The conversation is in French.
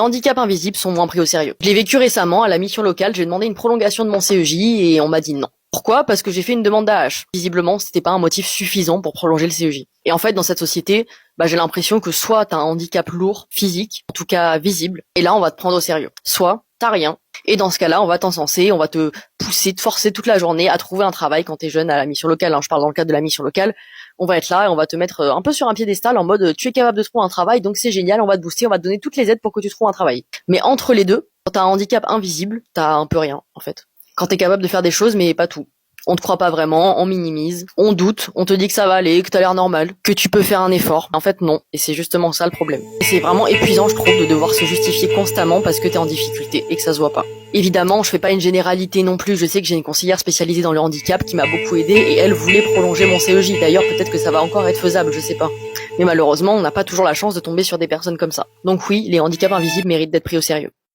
Les handicaps invisibles sont moins pris au sérieux. Je l'ai vécu récemment à la mission locale, j'ai demandé une prolongation de mon CEJ et on m'a dit non. Pourquoi? Parce que j'ai fait une demande d'AH. Visiblement, c'était pas un motif suffisant pour prolonger le CEJ. Et en fait, dans cette société, j'ai l'impression que soit t'as un handicap lourd, physique, en tout cas visible, et là on va te prendre au sérieux. Soit t'as rien, et dans ce cas-là, on va t'encenser, on va te pousser, te forcer toute la journée à trouver un travail quand t'es jeune à la mission locale. Je parle dans le cadre de la mission locale. On va être là et on va te mettre un peu sur un piédestal en mode tu es capable de trouver un travail, donc c'est génial, on va te booster, on va te donner toutes les aides pour que tu trouves un travail. Mais entre les deux, quand t'as un handicap invisible, t'as un peu rien en fait. Quand t'es capable de faire des choses mais pas tout. On te croit pas vraiment, on minimise, on doute, on te dit que ça va aller, que t'as l'air normal, que tu peux faire un effort. En fait, non. Et c'est justement ça le problème. C'est vraiment épuisant, je trouve, de devoir se justifier constamment parce que t'es en difficulté et que ça se voit pas. Évidemment, je fais pas une généralité non plus. Je sais que j'ai une conseillère spécialisée dans le handicap qui m'a beaucoup aidée et elle voulait prolonger mon CEJ. D'ailleurs, peut-être que ça va encore être faisable, je sais pas. Mais malheureusement, on n'a pas toujours la chance de tomber sur des personnes comme ça. Donc oui, les handicaps invisibles méritent d'être pris au sérieux.